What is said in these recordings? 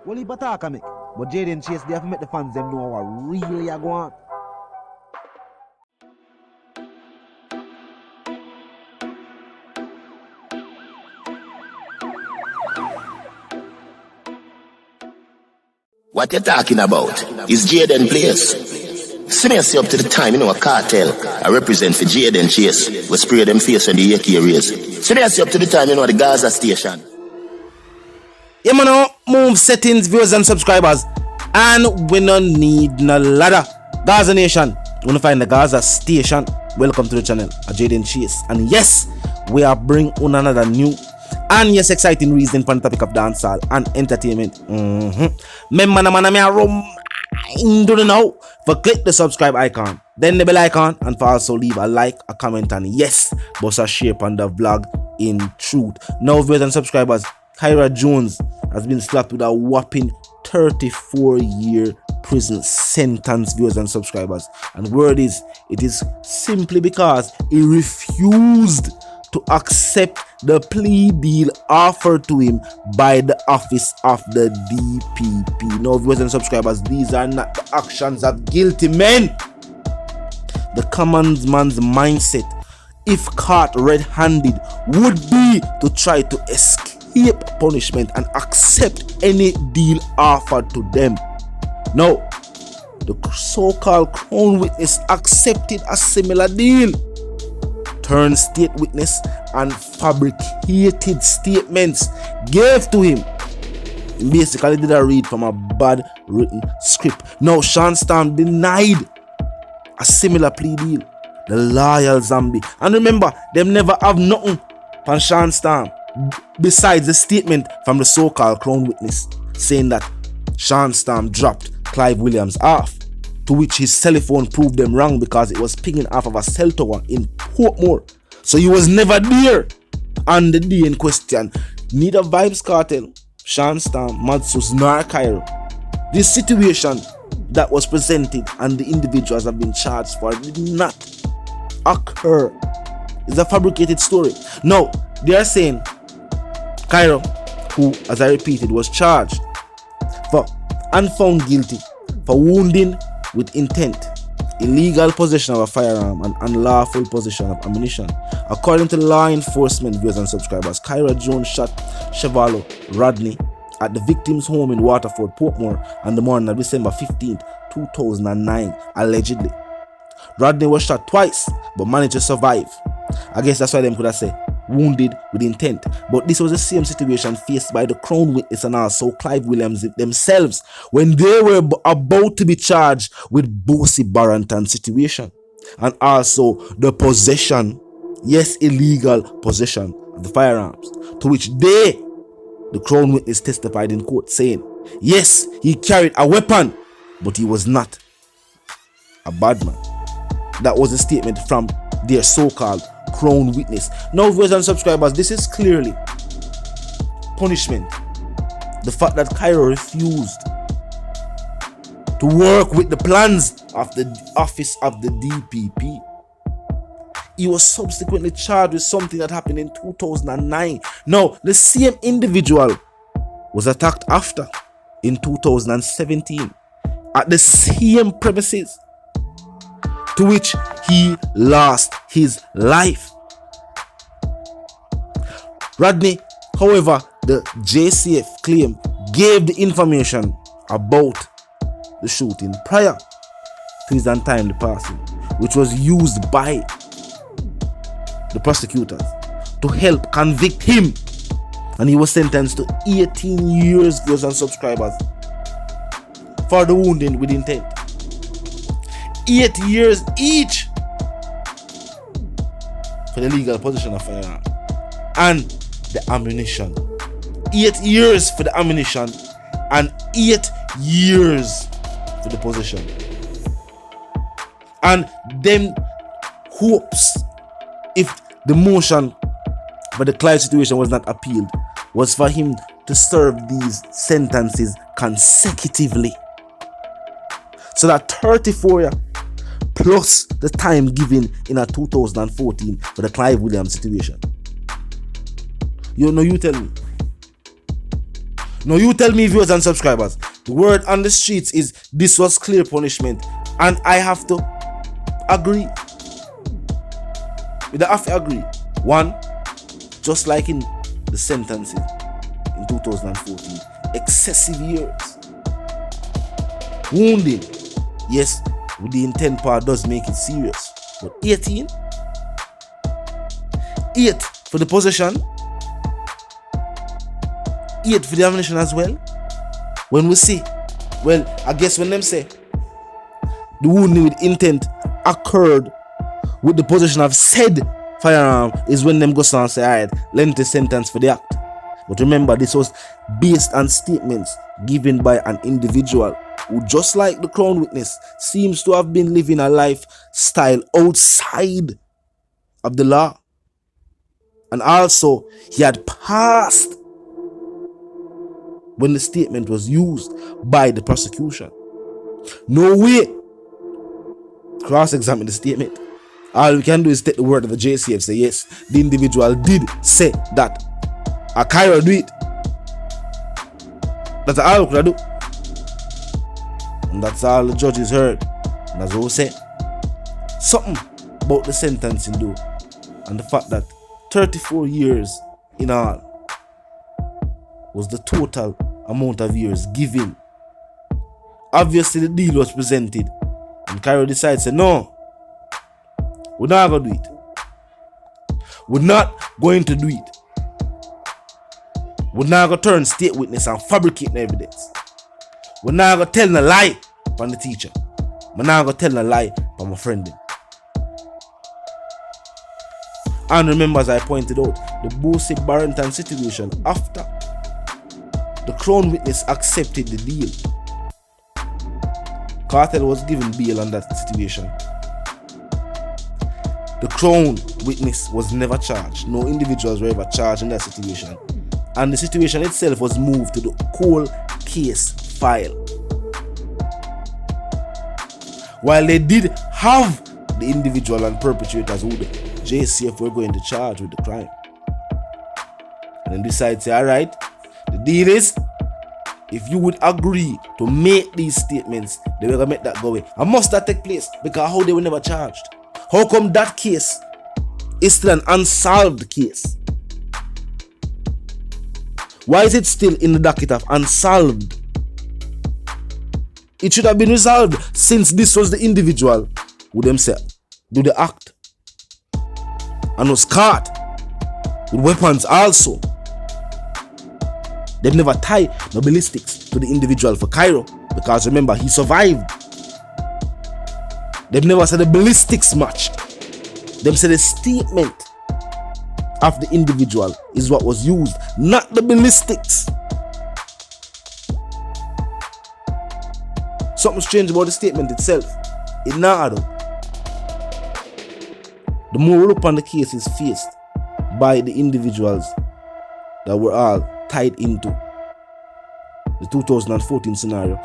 Well, he attack me. But Jayden Chase, they have to make the fans them know what really are going on. What you talking about is Jayden place. See me up to the time, a cartel. I represent for Jayden Chase. We spray them face when the AK raise. See me up to the time, the Gaza station. Yeah, man, move settings, viewers and subscribers. And we don't need no ladder. Gaza Nation, you want to find the Gaza station. Welcome to the channel, Jayden Chase. And yes, we are bringing on another new and yes, exciting reason for the topic of dancehall and entertainment. Remember, man, I don't know. For click the subscribe icon, then the bell icon, and for also leave a like, a comment, and yes, boss a share on the vlog in truth. Now, viewers and subscribers, Kyra Jones has been slapped with a whopping 34-year prison sentence, viewers and subscribers. And word is, it is simply because he refused to accept the plea deal offered to him by the office of the DPP. Now, viewers and subscribers, these are not the actions of guilty men. The common man's mindset, if caught red-handed, would be to try to escape punishment and accept any deal offered to them. Now, the so-called crown witness accepted a similar deal, turned state witness, and fabricated statements gave to him. He basically did a read from a bad written script. Now, Sean Storm denied a similar plea deal. The loyal zombie. And remember, them never have nothing from Sean Storm besides the statement from the so-called crown witness saying that Sean Storm dropped Clive Williams off, to which his cell phone proved them wrong because it was pinging off of a cell tower in Portmore. So he was never there on the day in question. Neither Vybz Kartel, Sean Storm, Madsus, nor Kyra. This situation that was presented and the individuals have been charged for did not occur. It's a fabricated story. Now, they are saying Kyra, who, as I repeated, was charged for and found guilty for wounding with intent, illegal possession of a firearm, and unlawful possession of ammunition. According to law enforcement viewers and subscribers, Kyra Jones shot Chevalo Rodney at the victim's home in Waterford, Portmore on the morning of December 15th, 2009, allegedly. Rodney was shot twice, but managed to survive. I guess that's why them could have said wounded with intent. But this was the same situation faced by the crown witness and also Clive Williams themselves when they were about to be charged with Bossy Barrington situation and also the possession, yes, illegal possession of the firearms, to which they, the crown witness, testified in court saying, yes, he carried a weapon, but he was not a bad man. That was a statement from their so-called crown witness. Now, viewers and subscribers, this is clearly punishment. The fact that Kyra refused to work with the plans of the office of the DPP. He was subsequently charged with something that happened in 2009. Now, the same individual was attacked after in 2017 at the same premises, to which he lost his life. Rodney, however, the JCF claim gave the information about the shooting prior to his untimely passing, which was used by the prosecutors to help convict him, and he was sentenced to 18 years, viewers and subscribers, for the wounding with intent. 8 years each for the legal possession of firearm and the ammunition. 8 years for the ammunition and 8 years for the possession. And them hopes, if the motion for the Clive situation was not appealed, was for him to serve these sentences consecutively, so that 34 years plus the time given in a 2014 for the Clive Williams situation. You know, you tell me. Now you tell me, viewers and subscribers, the word on the streets is this was clear punishment, and I have to agree. We have to agree. One, just like in the sentences in 2014, excessive years. Wounding, yes, with the intent part does make it serious. But 18, 8 for the possession, 8 for the ammunition as well. When we say, well, I guess when them say the wounding with intent occurred with the possession of said firearm is when them go down and say, alright, lengthy sentence for the act. But remember, this was based on statements given by an individual who, just like the Crown witness, seems to have been living a lifestyle outside of the law. And also, he had passed when the statement was used by the prosecution. No way. Cross-examine the statement. All we can do is take the word of the JCF, say yes, the individual did say that. A Kyra do it. That's all we could do. And that's all the judges heard. And that's what we say. Something about the sentencing though, and the fact that 34 years in all was the total amount of years given. Obviously the deal was presented, and Kyra decides to say, no, we're not going to do it. We're not going to do it. We're not going to turn state witness and fabricate evidence. We're not going to tell a lie from the teacher. We're not going to tell a lie from my friend. And remember, as I pointed out, the Bose Barrington situation, after the Crown witness accepted the deal, Kartel was given bail on that situation. The Crown witness was never charged. No individuals were ever charged in that situation. And the situation itself was moved to the cold case file. While they did have the individual and perpetrators who the JCF were going to charge with the crime. And then decide, say, alright, the deal is, if you would agree to make these statements, they were going to make that go away. And must that take place? Because how they were never charged? How come that case is still an unsolved case? Why is it still in the docket of unsolved? It should have been resolved since this was the individual who themselves do the act and was caught with weapons also. They've never tied no ballistics to the individual for Kyra, because remember, he survived. They've never said the ballistics matched. They've said the statement of the individual is what was used, not the ballistics. Something strange about the statement itself. It not add up. The more we look on the case is faced by the individuals that were all tied into the 2014 scenario.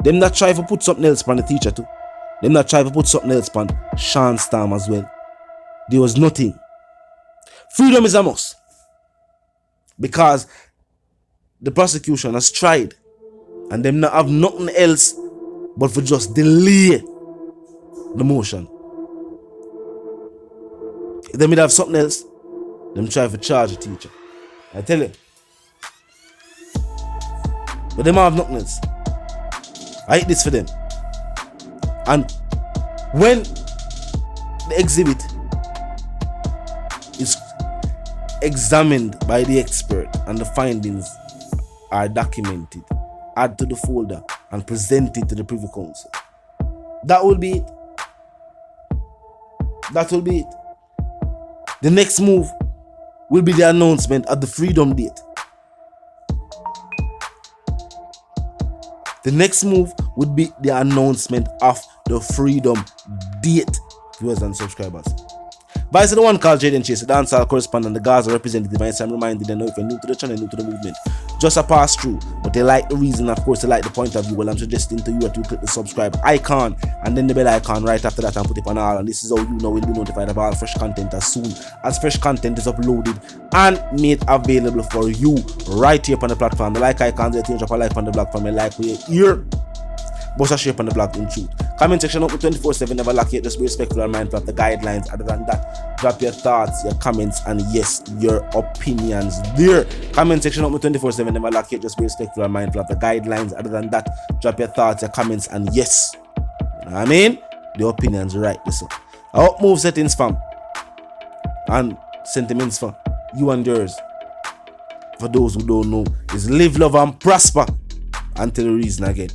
Them not try to put something else on the teacher too. Them not try to put something else on Sean Storm as well. There was nothing. Freedom is a must. Because the prosecution has tried, and them not have nothing else but for just delay the motion. If they may have something else, them try to charge the teacher. I tell you. But them have nothing else. I hate this for them. And when the exhibit is examined by the expert and the findings are documented, add to the folder and presented to the Privy Council, that will be it. That will be it. The next move will be the announcement of the freedom date. The next move would be the announcement of the freedom date, viewers and subscribers. Vice the one called Jayden, the dancehall correspondent, the Gaza representative, and I'm reminded that if you're new to the channel, new to the movement, just a pass through, but they like the reason, of course, they like the point of view. Well, I'm suggesting to you to click the subscribe icon and then the bell icon right after that and put it on all. And this is how you know we'll be notified of all fresh content as soon as fresh content is uploaded and made available for you right here on the platform. The like icon, they drop a like on the blog from me, like we here. Boss a shape on the blog in truth. Comment section open 24/7, never lack it. Just be respectful and mindful of the guidelines. Other than that, drop your thoughts, your comments, and yes, your opinions there. Comment section open 24/7, never lack it. Just be respectful and mindful of the guidelines. Other than that, drop your thoughts, your comments, and yes, you know what I mean? The opinions right. Listen, I move settings fam and sentiments for you and yours. For those who don't know, is live, love, and prosper until the reason again.